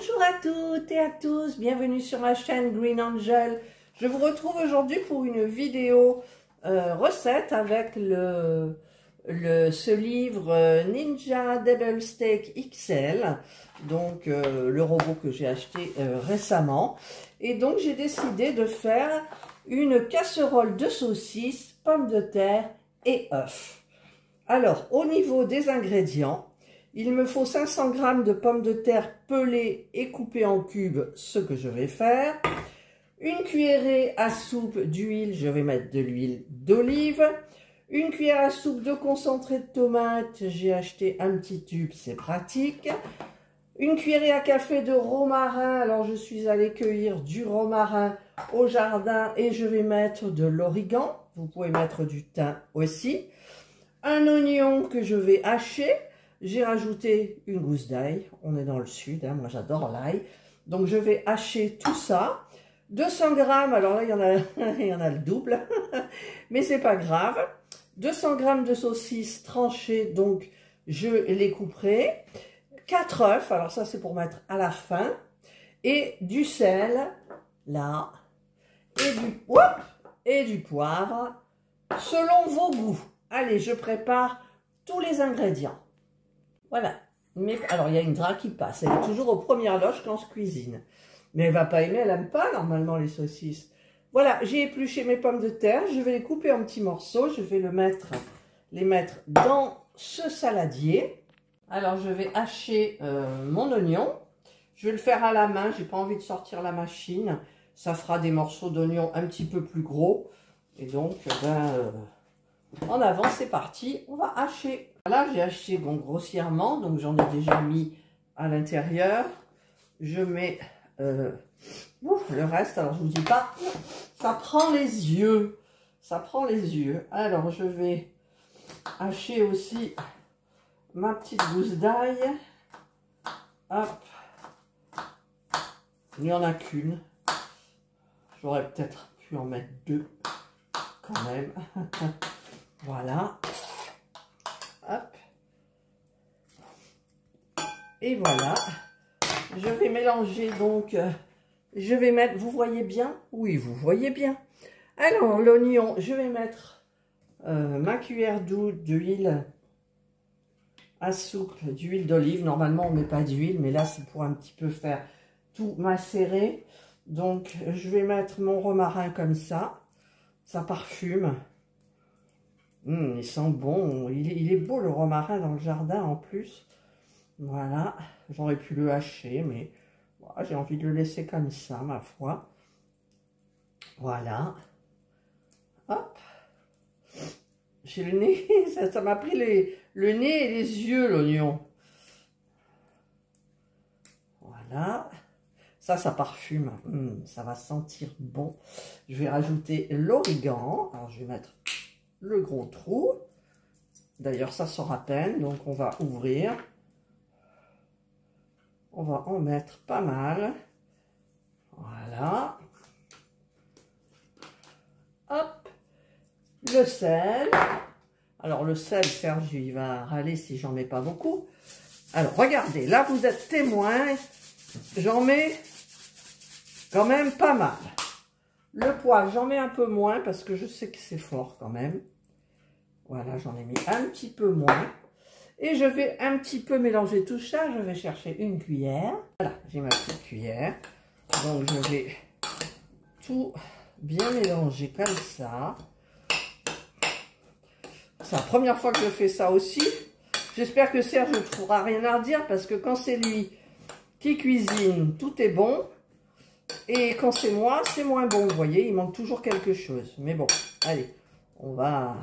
Bonjour à toutes et à tous, bienvenue sur ma chaîne Green Angel. Je vous retrouve aujourd'hui pour une vidéo recette avec ce livre Ninja Double Steak XL, donc le robot que j'ai acheté récemment. Et donc j'ai décidé de faire une casserole de saucisses, pommes de terre et œufs. Alors au niveau des ingrédients, il me faut 500 g de pommes de terre pelées et coupées en cubes, ce que je vais faire. Une cuillerée à soupe d'huile, je vais mettre de l'huile d'olive. Une cuillère à soupe de concentré de tomate, j'ai acheté un petit tube, c'est pratique. Une cuillerée à café de romarin, alors je suis allée cueillir du romarin au jardin et je vais mettre de l'origan. Vous pouvez mettre du thym aussi. Un oignon que je vais hacher. J'ai rajouté une gousse d'ail, on est dans le sud, hein, moi j'adore l'ail. Donc je vais hacher tout ça. 200 g, alors là il y en a le double, mais c'est pas grave. 200 g de saucisses tranchées, donc je les couperai. 4 œufs, alors ça c'est pour mettre à la fin. Et du sel, là, et du poivre, selon vos goûts. Allez, je prépare tous les ingrédients. Voilà, mais alors il y a une drap qui passe, elle est toujours aux premières loges quand je cuisine. Mais elle va pas aimer, elle aime pas normalement les saucisses. Voilà, j'ai épluché mes pommes de terre, je vais les couper en petits morceaux, je vais les mettre dans ce saladier. Alors je vais hacher mon oignon, je vais le faire à la main, j'ai pas envie de sortir la machine. Ça fera des morceaux d'oignon un petit peu plus gros. Et donc, en avant, c'est parti, on va hacher. Là, j'ai haché donc grossièrement, donc j'en ai déjà mis à l'intérieur. Je mets le reste, alors je vous dis pas, ça prend les yeux, ça prend les yeux. Alors, je vais hacher aussi ma petite gousse d'ail. Hop, il n'y en a qu'une. J'aurais peut-être pu en mettre deux quand même. Voilà. Hop. Et voilà. Je vais mélanger donc. Je vais mettre. Vous voyez bien? Oui, vous voyez bien. Alors, l'oignon, je vais mettre ma cuillère d'huile à soupe, d'huile d'olive. Normalement, on ne met pas d'huile, mais là, c'est pour un petit peu faire tout macérer. Donc, je vais mettre mon romarin comme ça. Ça parfume. Il sent bon, il est beau le romarin dans le jardin en plus. Voilà, j'aurais pu le hacher, mais voilà, j'ai envie de le laisser comme ça, ma foi. Voilà. Hop. J'ai le nez, ça m'a pris le nez et les yeux, l'oignon. Voilà. Ça parfume, ça va sentir bon. Je vais rajouter l'origan. Alors, je vais mettre le gros trou. D'ailleurs, ça sort à peine, donc on va ouvrir. On va en mettre pas mal. Voilà. Hop. Le sel. Alors, le sel, Serge, il va râler si j'en mets pas beaucoup. Alors, regardez, là, vous êtes témoin. J'en mets quand même pas mal. Le poivre, j'en mets un peu moins parce que je sais que c'est fort quand même. Voilà, j'en ai mis un petit peu moins. Et je vais un petit peu mélanger tout ça. Je vais chercher une cuillère. Voilà, j'ai ma petite cuillère. Donc, je vais tout bien mélanger comme ça. C'est la première fois que je fais ça aussi. J'espère que Serge ne trouvera rien à redire parce que quand c'est lui qui cuisine, tout est bon. Et quand c'est moi, c'est moins bon. Vous voyez, il manque toujours quelque chose. Mais bon, allez, on va...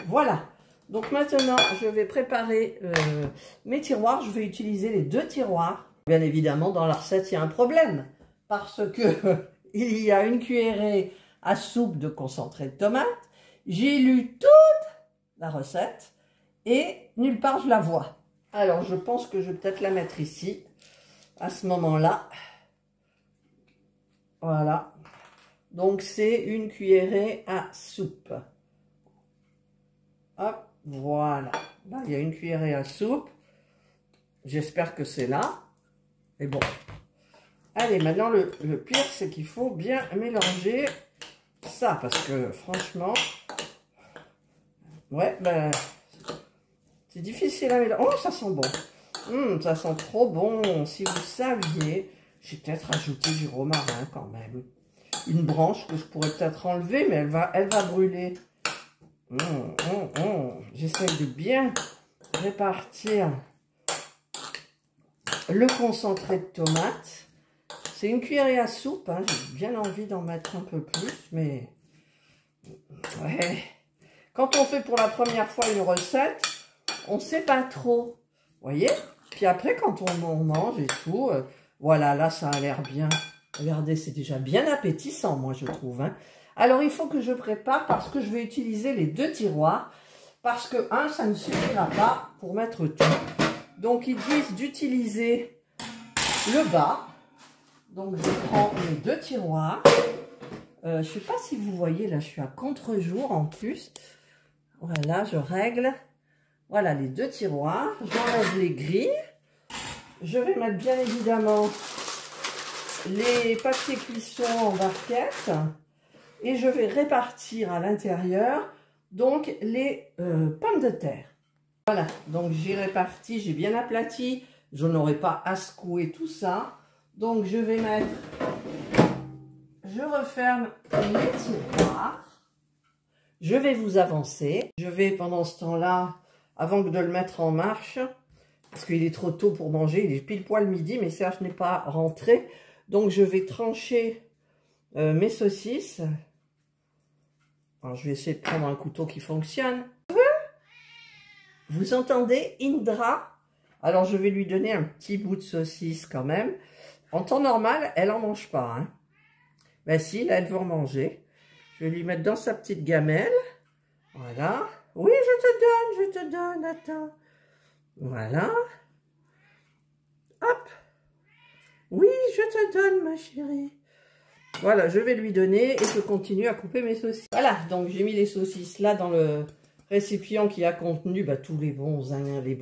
Voilà. Donc maintenant, je vais préparer mes tiroirs. Je vais utiliser les 2 tiroirs. Bien évidemment, dans la recette, il y a un problème. Parce que il y a une cuillerée à soupe de concentré de tomate. J'ai lu toute la recette et nulle part je la vois. Alors, je pense que je vais peut-être la mettre ici, à ce moment-là. Voilà. Donc, c'est une cuillerée à soupe. Hop, voilà. Là, il y a une cuillerée à soupe. J'espère que c'est là. Et bon. Allez, maintenant, le pire, c'est qu'il faut bien mélanger ça. Parce que, franchement, ouais, ben, c'est difficile à mélanger. Oh, ça sent bon. Ça sent trop bon. Si vous saviez, j'ai peut-être rajouté du romarin quand même. Une branche que je pourrais peut-être enlever, mais elle va brûler. J'essaie de bien répartir le concentré de tomate. C'est une cuillerée à soupe, hein. J'ai bien envie d'en mettre un peu plus, mais ouais. Quand on fait pour la première fois une recette, on ne sait pas trop, voyez. Puis après, quand on mange et tout, voilà, là, ça a l'air bien. Regardez, c'est déjà bien appétissant, moi, je trouve. Hein. Alors, il faut que je prépare parce que je vais utiliser les 2 tiroirs. Parce que, ça ne suffira pas pour mettre tout. Donc, ils disent d'utiliser le bas. Donc, je prends les 2 tiroirs. Je ne sais pas si vous voyez, là, je suis à contre-jour en plus. Voilà, je règle. Voilà, les 2 tiroirs. J'enlève les grilles. Je vais mettre, bien évidemment, les papiers cuisson en barquette. Et je vais répartir à l'intérieur, donc, les pommes de terre. Voilà, donc j'ai réparti, j'ai bien aplati. Je n'aurai pas à secouer tout ça. Donc, je vais mettre, je referme les tiroirs. Je vais vous avancer. Je vais, pendant ce temps-là, avant que de le mettre en marche, parce qu'il est trop tôt pour manger, il est pile poil midi, mais Serge n'est pas rentré. Donc, je vais trancher mes saucisses. Alors, je vais essayer de prendre un couteau qui fonctionne. Vous entendez Indra? Alors, je vais lui donner un petit bout de saucisse quand même. En temps normal, elle n'en mange pas. Hein. Ben si, là, elle veut en manger. Je vais lui mettre dans sa petite gamelle. Voilà. Oui, je te donne, attends. Voilà. Hop. Oui, je te donne, ma chérie. Voilà, je vais lui donner et je continue à couper mes saucisses. Voilà, donc j'ai mis les saucisses là dans le récipient qui a contenu tous les bons, les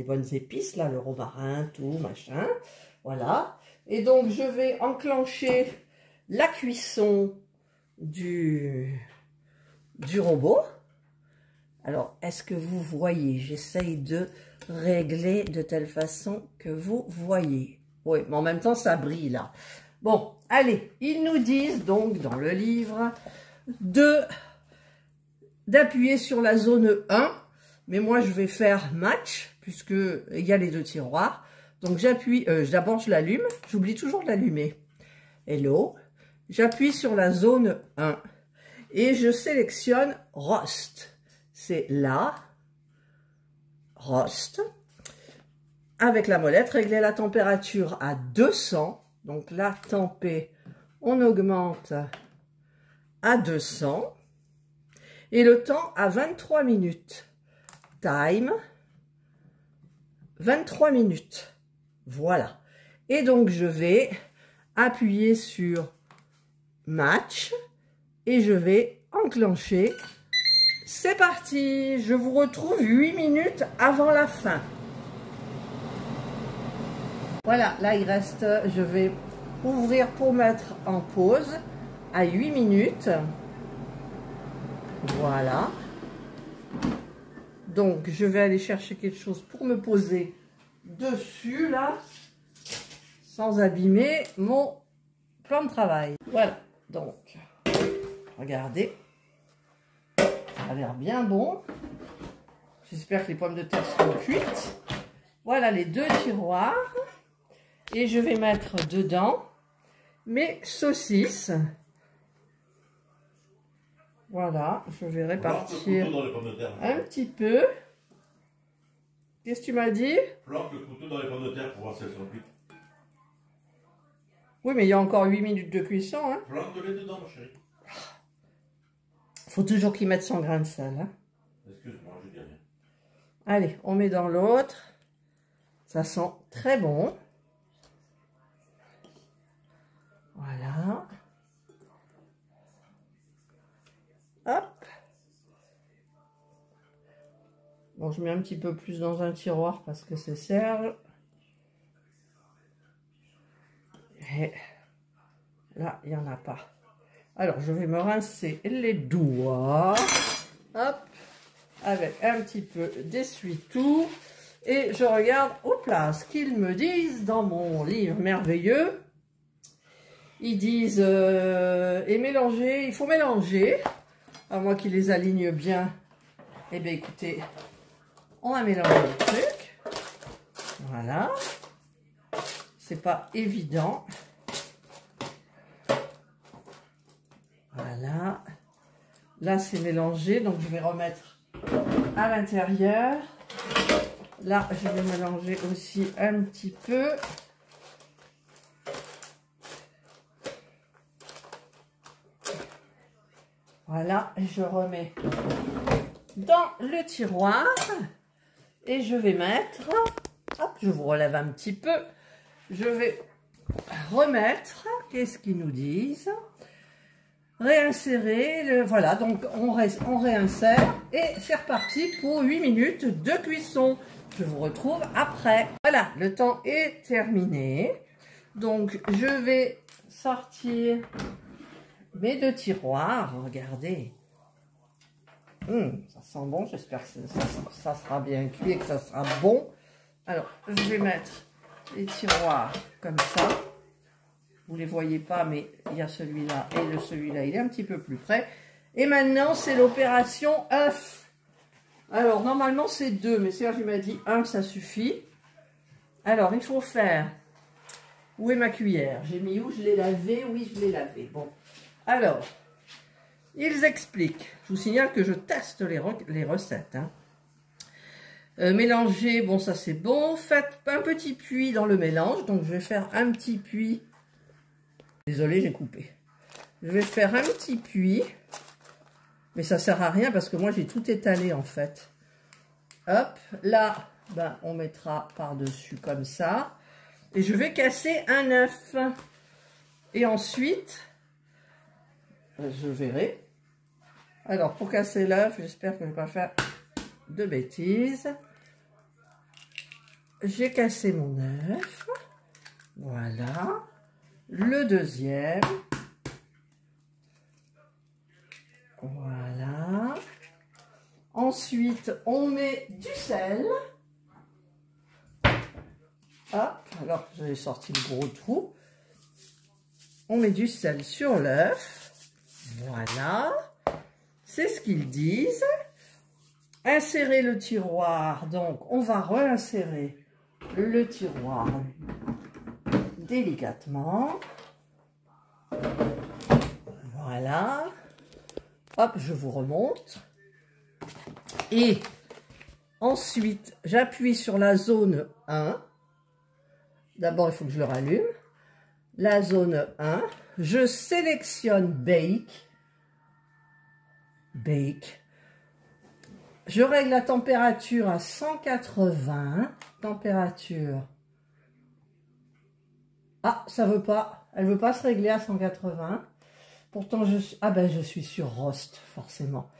bonnes épices, là, le romarin, tout, machin. Voilà. Et donc, je vais enclencher la cuisson du robot. Alors, est-ce que vous voyez? J'essaye de régler de telle façon que vous voyez. Oui, mais en même temps, ça brille là. Bon, allez, ils nous disent donc dans le livre d'appuyer sur la zone 1. Mais moi, je vais faire match, puisqu'il y a les 2 tiroirs. Donc, j'appuie, d'abord, je l'allume. J'oublie toujours de l'allumer. Hello. J'appuie sur la zone 1 et je sélectionne Roast. C'est là, Roast. Avec la molette, régler la température à 200. Donc la tempé, on augmente à 200. Et le temps à 23 minutes. Time, 23 minutes. Voilà. Et donc je vais appuyer sur Match et je vais enclencher. C'est parti. Je vous retrouve 8 minutes avant la fin. Voilà, là il reste, je vais ouvrir pour mettre en pause à 8 minutes. Voilà. Donc je vais aller chercher quelque chose pour me poser dessus là, sans abîmer mon plan de travail. Voilà, donc regardez, ça a l'air bien bon. J'espère que les pommes de terre seront cuites. Voilà les 2 tiroirs. Et je vais mettre dedans mes saucisses. Voilà, je vais répartir un petit peu. Qu'est-ce que tu m'as dit? Plante le couteau dans les pommes de terre pour voir si elles sont cuites. Oui, mais il y a encore 8 minutes de cuisson. Hein. Plante-les dedans, ma chérie. Faut toujours qu'ils mettent son grain de sel. Hein. Excuse-moi, je dis rien. Allez, on met dans l'autre. Ça sent très bon. Voilà. Hop. Bon, je mets un petit peu plus dans un tiroir parce que c'est Serge. pas. Alors, je vais me rincer les doigts. Hop. Avec un petit peu d'essuie-tout. Et je regarde, hop-là, ce qu'ils me disent dans mon livre merveilleux. Ils disent, et mélanger, il faut mélanger. À moi qui les aligne bien. Eh bien, écoutez, on va mélanger le truc. Voilà. C'est pas évident. Voilà. Là, c'est mélangé, donc je vais remettre à l'intérieur. Là, je vais mélanger aussi un petit peu. Voilà, je remets dans le tiroir et je vais mettre, hop, je vous relève un petit peu, je vais remettre, qu'est-ce qu'ils nous disent? Réinsérer, voilà, donc on réinsère et c'est reparti pour 8 minutes de cuisson. Je vous retrouve après. Voilà, le temps est terminé. Donc, je vais sortir mes 2 tiroirs. Regardez. Ça sent bon. J'espère que ça sera bien cuit et que ça sera bon. Alors, je vais mettre les tiroirs comme ça. Vous ne les voyez pas, mais il y a celui-là et celui-là, il est un petit peu plus près. Et maintenant, c'est l'opération œuf. Alors, normalement, c'est 2, mais Serge m'a dit 1, ça suffit. Alors, il faut faire... Où est ma cuillère? J'ai mis où? Je l'ai lavé. Oui, je l'ai lavé. Bon. Alors, ils expliquent. Je vous signale que je teste les recettes. Hein. Mélanger, bon, ça c'est bon. Faites un petit puits dans le mélange. Donc, je vais faire un petit puits. Désolée, j'ai coupé. Je vais faire un petit puits. Mais ça sert à rien parce que moi, j'ai tout étalé en fait. Hop, là, ben, on mettra par-dessus comme ça. Et je vais casser un œuf. Et ensuite, je verrai. Alors, pour casser l'œuf, j'espère que je ne vais pas faire de bêtises. J'ai cassé mon œuf. Voilà. Le deuxième. Voilà. Ensuite, on met du sel. Hop, alors j'avais sorti le gros trou. On met du sel sur l'œuf. Voilà. C'est ce qu'ils disent. Insérer le tiroir. Donc, on va réinsérer le tiroir délicatement. Voilà. Hop, je vous remonte. Et ensuite, j'appuie sur la zone 1. D'abord, il faut que je le rallume. La zone 1. Je sélectionne Bake. Bake. Je règle la température à 180. Température. Ah, ça veut pas. Elle veut pas se régler à 180. Pourtant, je suis sur roast, forcément.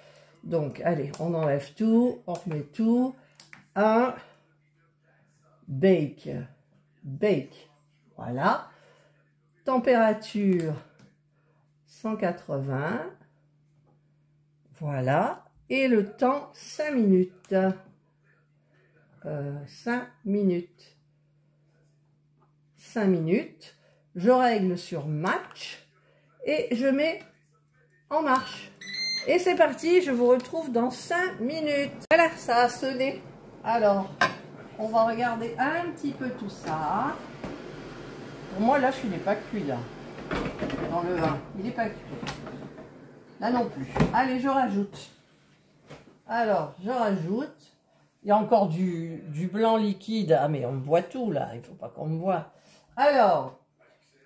Donc, allez, on enlève tout. On remet tout. 1. Bake. Bake. Voilà. Température 180. Voilà. Et le temps 5 minutes. 5 minutes. 5 minutes. Je règle sur match. Et je mets en marche. Et c'est parti, je vous retrouve dans 5 minutes. Voilà, ça a sonné. Alors, on va regarder un petit peu tout ça. Pour moi, l'œuf, il n'est pas cuit, là. Dans le vin, il n'est pas cuit. Là non plus. Allez, je rajoute. Alors, je rajoute. Il y a encore du blanc liquide. Ah, mais on me voit tout, là. Il ne faut pas qu'on me voit. Alors,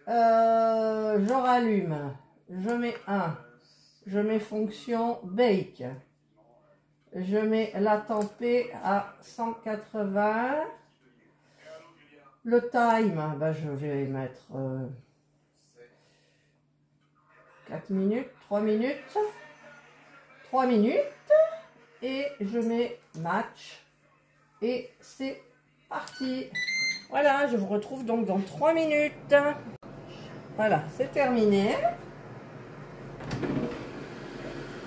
je rallume. Je mets 1. Je mets fonction bake. Je mets la tempé à 180. Le time, ben je vais mettre 4 minutes, 3 minutes. 3 minutes. Et je mets match. Et c'est parti. Voilà, je vous retrouve donc dans 3 minutes. Voilà, c'est terminé.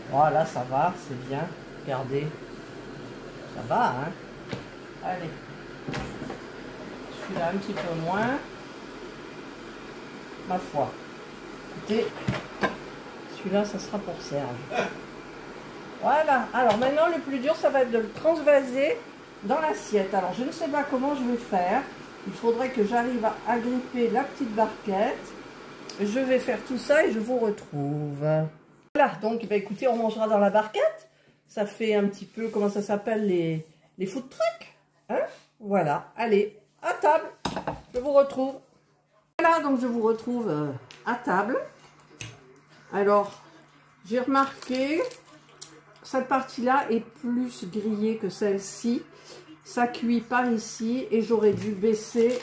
Voilà, ça va, c'est bien. Regardez. Ça va, hein. Allez. Celui-là, un petit peu moins. Ma foi. Écoutez, celui-là, ça sera pour Serge. Voilà. Alors, maintenant, le plus dur, ça va être de le transvaser dans l'assiette. Alors, je ne sais pas comment je vais faire. Il faudrait que j'arrive à agripper la petite barquette. Je vais faire tout ça et je vous retrouve. Voilà, donc bah, écoutez, on mangera dans la barquette. Ça fait un petit peu, comment ça s'appelle, les food trucks. Hein? Voilà, allez, à table. Je vous retrouve. Voilà, donc je vous retrouve à table. Alors, j'ai remarqué, cette partie-là est plus grillée que celle-ci. Ça cuit par ici et j'aurais dû baisser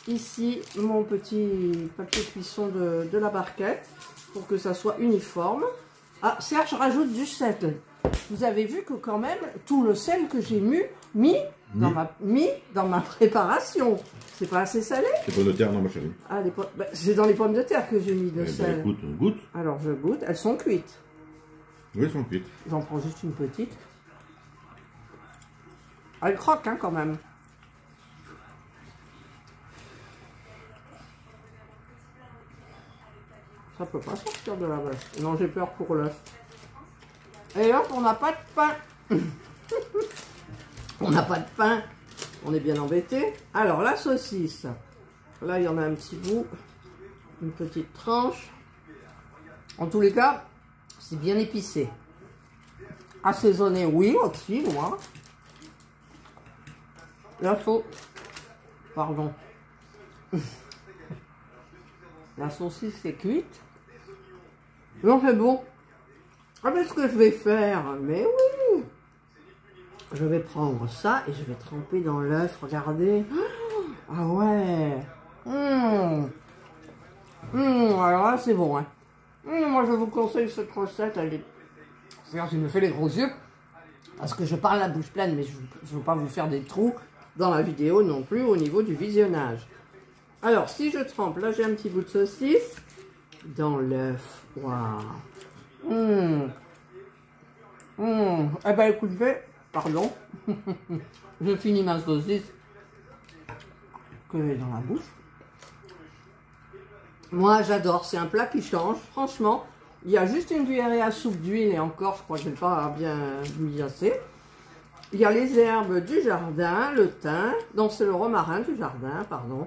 ici mon petit papier cuisson de la barquette pour que ça soit uniforme. Ah, Serge rajoute du sel. Vous avez vu que quand même tout le sel que j'ai mis dans ma préparation, c'est pas assez salé? Les pommes de terre, non, ma chérie. Ah, bah, c'est dans les pommes de terre que j'ai mis le Eh sel. ben, écoute, goûte. Alors je goûte, elles sont cuites. Oui, elles sont cuites. J'en prends juste une petite. Elle croque hein, quand même. Ça peut pas sortir de la vache. Non, j'ai peur pour l'œuf. Et hop, on n'a pas de pain. On n'a pas de pain. On est bien embêté. Alors, la saucisse. Là, il y en a un petit bout. Une petite tranche. En tous les cas, c'est bien épicé. Assaisonné, oui, aussi, moi. La sauce. Pardon. La saucisse est cuite. Non, c'est bon. Ah, mais ce que je vais faire, mais oui. Je vais prendre ça et je vais tremper dans l'œuf, regardez. Ah ouais. Alors là, c'est bon. Hein. Moi, je vous conseille cette recette. Elle est... Je me fais les gros yeux parce que je parle la bouche pleine, mais je ne veux pas vous faire des trous dans la vidéo non plus au niveau du visionnage. Alors, si je trempe, là, j'ai un petit bout de saucisse dans l'œuf. Waouh. Eh ben, écoutez, pardon. Je finis ma saucisse que j'ai dans la bouche. Moi, j'adore. C'est un plat qui change. Franchement, il y a juste une cuillerée à soupe d'huile et encore, je crois que je n'ai pas bien mis assez. Il y a les herbes du jardin, le thym. Donc, c'est le romarin du jardin, pardon.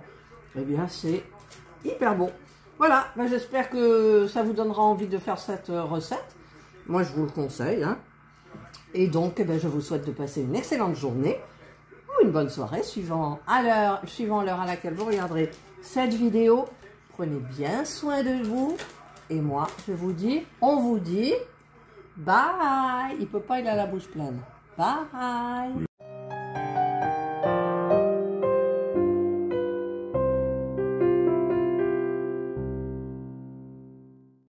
Eh bien, c'est hyper bon. Voilà, ben, j'espère que ça vous donnera envie de faire cette recette. Moi, je vous le conseille. Hein. Et donc, eh ben, je vous souhaite de passer une excellente journée ou une bonne soirée, suivant l'heure à laquelle vous regarderez cette vidéo. Prenez bien soin de vous. Et moi, on vous dit, bye. Il peut pas, il a la bouche pleine. Bye.